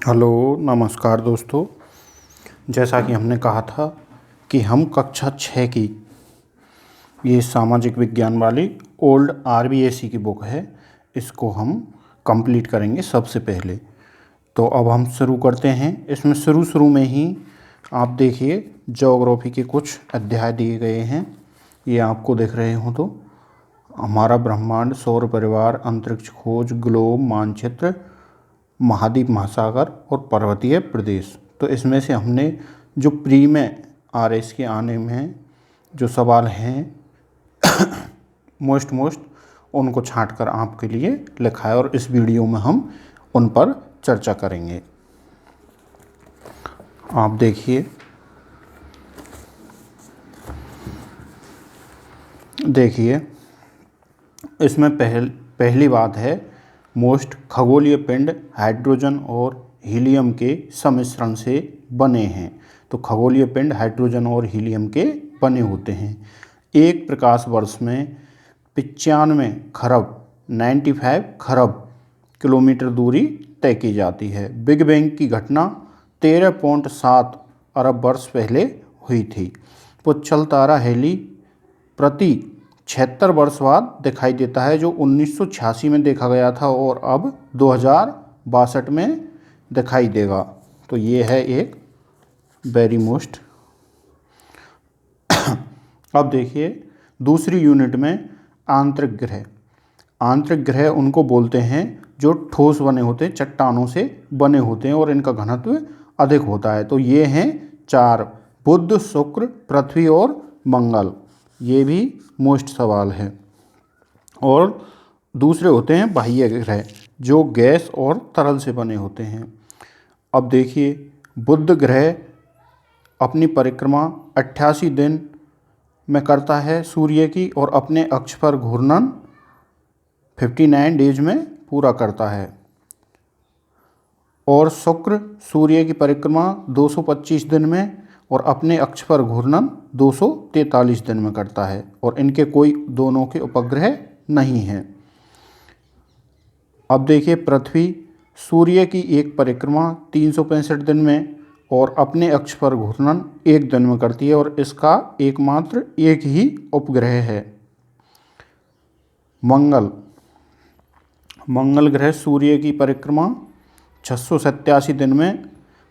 Hello नमस्कार दोस्तों। जैसा कि हमने कहा था कि हम कक्षा 6 की ये सामाजिक विज्ञान वाली ओल्ड आरबीएससी की बुक है, इसको हम कंप्लीट करेंगे सबसे पहले। तो अब हम शुरू करते हैं। इसमें शुरू में ही आप देखिए ज्योग्राफी के कुछ अध्याय दिए गए हैं, ये आपको दिख रहे हो तो हमारा ब्रह्मांड, सौर परिवार, अंतरिक्ष खोज, ग्लोब, मानचित्र, महाद्वीप, महासागर और पर्वतीय प्रदेश। तो इसमें से हमने जो प्री में आरएस के आने में जो सवाल हैं मोस्ट उनको छांटकर आपके लिए लिखा है और इस वीडियो में हम उन पर चर्चा करेंगे। आप देखिए इसमें पहली बात है मोस्ट खगोलीय पिंड हाइड्रोजन और हीलियम के सम्मिश्रण से बने हैं। तो खगोलीय पिंड हाइड्रोजन और हीलियम के बने होते हैं। एक प्रकाश वर्ष में 95 खरब 95 खरब किलोमीटर दूरी तय की जाती है। बिग बैंग की घटना 13.7 अरब वर्ष पहले हुई थी। पुच्छल तारा हेली प्रति 76 वर्ष बाद दिखाई देता है, जो 1986 में देखा गया था और अब 2062 में दिखाई देगा। तो ये है एक वेरी मोस्ट। अब देखिए दूसरी यूनिट में आंतरिक ग्रह। आंतरिक ग्रह उनको बोलते हैं जो ठोस बने होते हैं, चट्टानों से बने होते हैं और इनका घनत्व अधिक होता है। तो ये हैं 4: बुध, शुक्र, पृथ्वी और मंगल। ये भी मोस्ट सवाल है। और दूसरे होते हैं बाह्य ग्रह जो गैस और तरल से बने होते हैं। अब देखिए बुध ग्रह अपनी परिक्रमा 88 दिन में करता है सूर्य की और अपने अक्ष पर घूर्णन 59 डेज में पूरा करता है। और शुक्र सूर्य की परिक्रमा 225 दिन में और अपने अक्ष पर घूर्णन 243 दिन में करता है और इनके कोई दोनों के उपग्रह नहीं हैं। अब देखिए पृथ्वी सूर्य की एक परिक्रमा 365 दिन में और अपने अक्ष पर घूर्णन 1 दिन में करती है और इसका एकमात्र एक ही उपग्रह है। मंगल ग्रह सूर्य की परिक्रमा 687 दिन में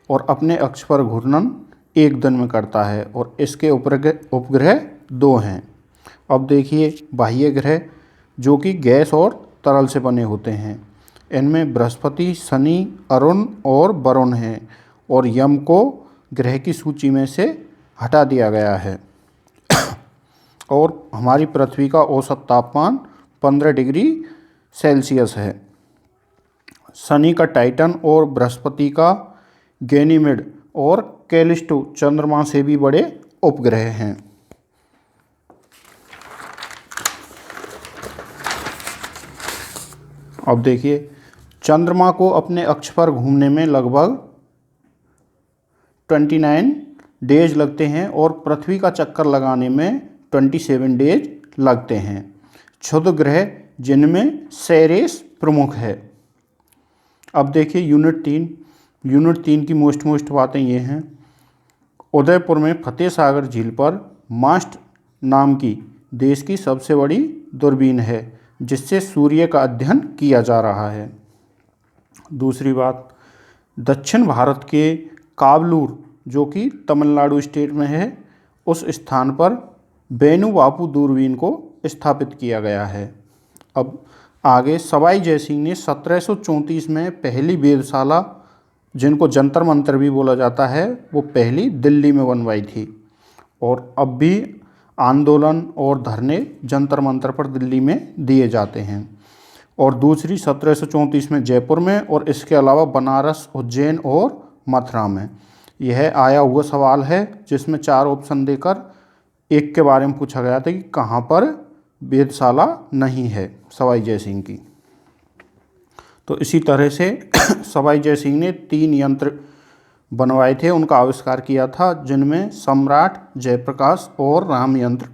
और अपने अक्ष पर घूर्णन 1 दिन में करता है और इसके उपग्रह 2 हैं। अब देखिए बाह्य ग्रह जो कि गैस और तरल से बने होते हैं। इनमें बृहस्पति, शनि, अरुण और वरुण हैं और यम को ग्रह की सूची में से हटा दिया गया है। और हमारी पृथ्वी का औसत तापमान 15 डिग्री सेल्सियस है। शनि का टाइटन और बृहस्पति का गैनीमेड और कैलिस्टो चंद्रमा से भी बड़े उपग्रह हैं। अब देखिए चंद्रमा को अपने अक्ष पर घूमने में लगभग 29 डेज लगते हैं और पृथ्वी का चक्कर लगाने में 27 डेज लगते हैं। क्षुद्र ग्रह जिनमें सेरेस प्रमुख है। अब देखिए यूनिट 3 की मोस्ट बातें ये हैं। उदयपुर में फतेह सागर झील पर मास्ट नाम की देश की सबसे बड़ी दूरबीन है जिससे सूर्य का अध्ययन किया जा रहा है। दूसरी बात, दक्षिण भारत के कावलूर जो कि तमिलनाडु स्टेट में है, उस स्थान पर बेनू बापू दूरबीन को स्थापित किया गया है। अब आगे सवाई जयसिंह ने 1734 में पहली वेधशाला, जिनको जंतर मंतर भी बोला जाता है, वो पहली दिल्ली में बनवाई थी और अब भी आंदोलन और धरने जंतर मंतर पर दिल्ली में दिए जाते हैं। और दूसरी 1734 में जयपुर में और इसके अलावा बनारस, उज्जैन और मथुरा में। यह आया हुआ सवाल है जिसमें 4 ऑप्शन देकर एक के बारे में पूछा गया था कि कहाँ पर वेधशाला नहीं है सवाई जयसिंह की। तो इसी तरह से सवाई जयसिंह ने 3 यंत्र बनवाए थे, उनका आविष्कार किया था, जिनमें सम्राट, जयप्रकाश और राम यंत्र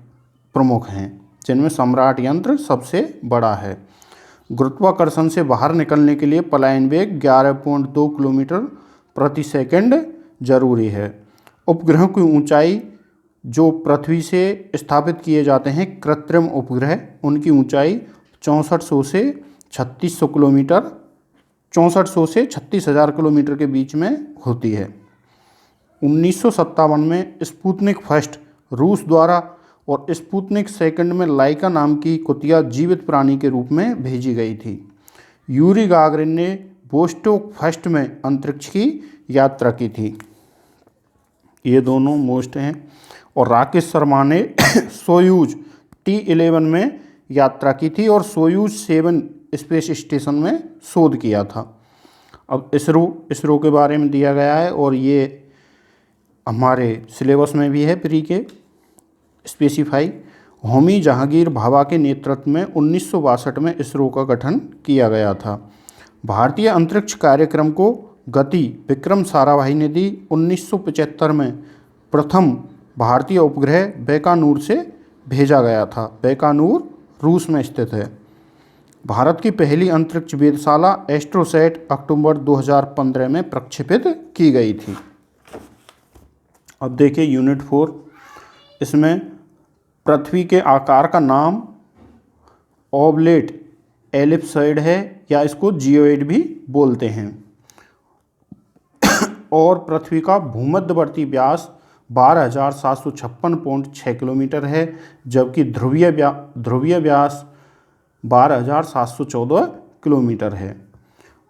प्रमुख हैं, जिनमें सम्राट यंत्र सबसे बड़ा है। गुरुत्वाकर्षण से बाहर निकलने के लिए पलायन वेग 11.2 किलोमीटर प्रति सेकंड जरूरी है। उपग्रहों की ऊंचाई जो पृथ्वी से स्थापित किए जाते हैं कृत्रिम उपग्रह, उनकी ऊंचाई 6400 से 3600 किलोमीटर 6400 से 36,000 किलोमीटर के बीच में होती है। 1957 में स्पुतनिक फर्स्ट रूस द्वारा और स्पुतनिक सेकंड में लाइका नाम की कुतिया जीवित प्राणी के रूप में भेजी गई थी। यूरी गागरिन ने वोस्टोक फर्स्ट में अंतरिक्ष की यात्रा की थी। ये दोनों मोस्ट हैं। और राकेश शर्मा ने सोयूज T11 में यात्रा की थी और सोयूज 7 स्पेस स्टेशन में शोध किया था। अब इसरो के बारे में दिया गया है और ये हमारे सिलेबस में भी है प्री के स्पेसिफाई। होमी जहांगीर भाभा के नेतृत्व में 1962 में इसरो का गठन किया गया था। भारतीय अंतरिक्ष कार्यक्रम को गति विक्रम साराभाई ने दी। 1975 में प्रथम भारतीय उपग्रह बैकानूर से भेजा गया था। बैकानूर रूस में स्थित है। भारत की पहली अंतरिक्ष वेधशाला एस्ट्रोसैट अक्टूबर 2015 में प्रक्षेपित की गई थी। अब देखिए यूनिट 4, इसमें पृथ्वी के आकार का नाम ओवलेट एलिप्सॉइड है या इसको जियोइड भी बोलते हैं। और पृथ्वी का भूमध्यवर्ती व्यास 12,756.6 किलोमीटर है, जबकि ध्रुवीय व्यास 12,714 किलोमीटर है।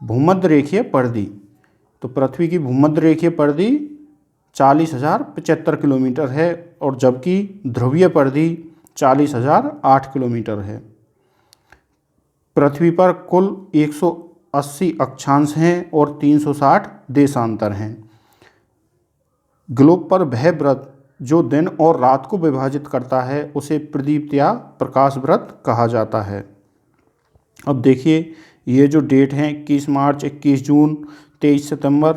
भूमध्य रेखीय परिधि, तो पृथ्वी की भूमध्य रेखीय परिधि 40,075 किलोमीटर है और जबकि ध्रुवीय परिधि 40,008 किलोमीटर है। पृथ्वी पर कुल 180 अक्षांश हैं और 360 देशांतर हैं। ग्लोब पर वह व्रत जो दिन और रात को विभाजित करता है उसे प्रदीप्त या प्रकाश व्रत कहा जाता है। अब देखिए ये जो डेट हैं 21 मार्च, 21 जून, 23 सितंबर,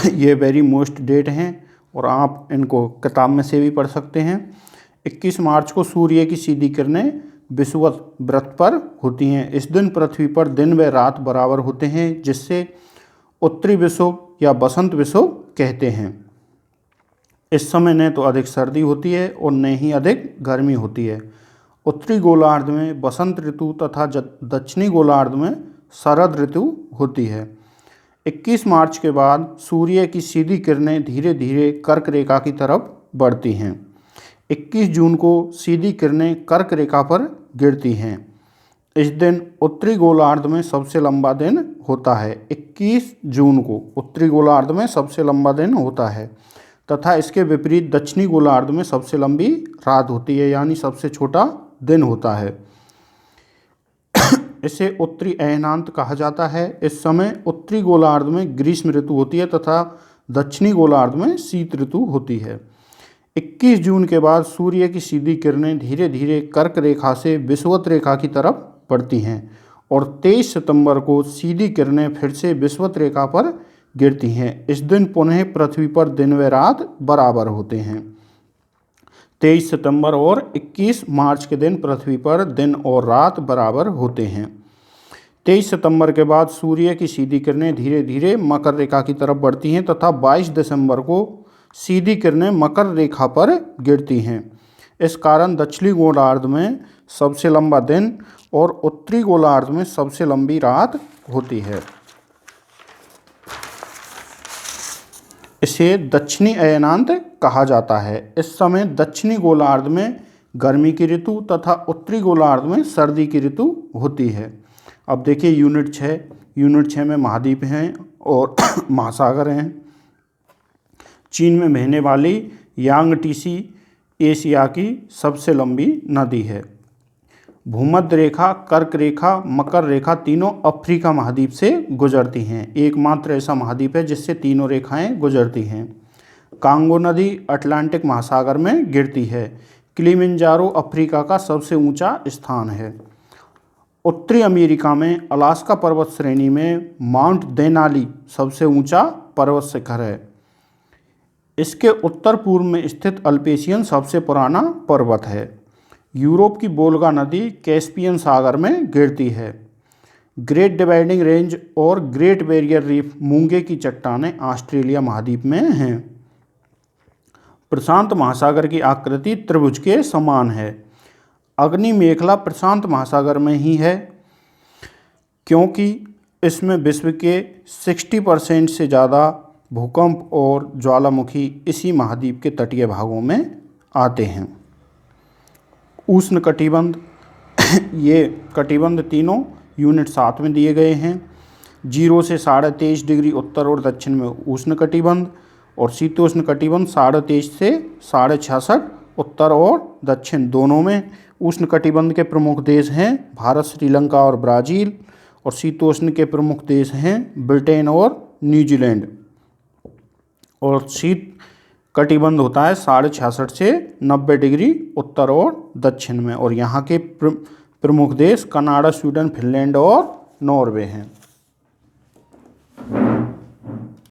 ये वेरी मोस्ट डेट हैं और आप इनको किताब में से भी पढ़ सकते हैं। 21 मार्च को सूर्य की सीधी किरणें विषुवत व्रत पर होती हैं। इस दिन पृथ्वी पर दिन व रात बराबर होते हैं, जिससे उत्तरी विषुव या बसंत विषुव कहते हैं। इस समय न तो अधिक सर्दी होती है और न ही अधिक गर्मी होती है। उत्तरी गोलार्ध में बसंत ऋतु तथा दक्षिणी गोलार्ध में शरद ऋतु होती है। 21 मार्च के बाद सूर्य की सीधी किरणें धीरे धीरे कर्क रेखा की तरफ बढ़ती हैं। 21 जून को सीधी किरणें कर्क रेखा पर गिरती हैं। इस दिन उत्तरी गोलार्ध में सबसे लंबा दिन होता है। 21 जून को उत्तरी गोलार्ध में सबसे लंबा दिन होता है तथा इसके विपरीत दक्षिणी गोलार्ध में सबसे लंबी रात होती है, यानी सबसे छोटा दिन होता है। इसे उत्तरी अयनांत कहा जाता है। इस समय उत्तरी गोलार्ध में ग्रीष्म ऋतु होती है तथा दक्षिणी गोलार्ध में शीत ऋतु होती है। 21 जून के बाद सूर्य की सीधी किरणें धीरे धीरे कर्क रेखा से विषुवत रेखा की तरफ बढ़ती हैं और 23 सितंबर को सीधी किरणें फिर से विषुवत रेखा पर गिरती हैं। इस दिन पुनः पृथ्वी पर दिन व रात बराबर होते हैं। 23 सितंबर और 21 मार्च के दिन पृथ्वी पर दिन और रात बराबर होते हैं। 23 सितंबर के बाद सूर्य की सीधी किरणें धीरे धीरे मकर रेखा की तरफ बढ़ती हैं तथा 22 दिसंबर को सीधी किरणें मकर रेखा पर गिरती हैं। इस कारण दक्षिणी गोलार्ध में सबसे लंबा दिन और उत्तरी गोलार्ध में सबसे लंबी रात होती है। इसे दक्षिणी अयनांत कहा जाता है। इस समय दक्षिणी गोलार्ध में गर्मी की ऋतु तथा उत्तरी गोलार्ध में सर्दी की ऋतु होती है। अब देखिए यूनिट 6 में महाद्वीप हैं और महासागर हैं। चीन में बहने वाली यांगटीसी एशिया की सबसे लंबी नदी है। भूमध्य रेखा, कर्क रेखा, मकर रेखा तीनों अफ्रीका महाद्वीप से गुजरती हैं। एकमात्र ऐसा महाद्वीप है जिससे तीनों रेखाएं गुजरती हैं। कांगो नदी अटलांटिक महासागर में गिरती है। किलिमंजारो अफ्रीका का सबसे ऊंचा स्थान है। उत्तरी अमेरिका में अलास्का पर्वत श्रेणी में माउंट देनाली सबसे ऊंचा पर्वत शिखर है। इसके उत्तर पूर्व में स्थित अल्पेशियन सबसे पुराना पर्वत है। यूरोप की वोल्गा नदी कैस्पियन सागर में गिरती है। ग्रेट डिवाइडिंग रेंज और ग्रेट बैरियर रीफ मूंगे की चट्टानें ऑस्ट्रेलिया महाद्वीप में हैं। प्रशांत महासागर की आकृति त्रिभुज के समान है। अग्नि मेखला प्रशांत महासागर में ही है, क्योंकि इसमें विश्व के 60% से ज़्यादा भूकंप और ज्वालामुखी इसी महाद्वीप के तटीय भागों में आते हैं। उष्ण कटिबंध ये कटिबंध तीनों यूनिट 7 में दिए गए हैं। 0 से 23.5 डिग्री उत्तर और दक्षिण में उष्ण कटिबंध और शीतोष्ण कटिबंध 23.5 से 66.5 उत्तर और दक्षिण दोनों में। उष्ण कटिबंध के प्रमुख देश हैं भारत, श्रीलंका और ब्राज़ील, और शीतोष्ण के प्रमुख देश हैं ब्रिटेन और न्यूजीलैंड। और शीत कटिबंध होता है 66.5 से 90 डिग्री उत्तर और दक्षिण में, और यहाँ के प्रमुख देश कनाडा, स्वीडन, फिनलैंड और नॉर्वे हैं।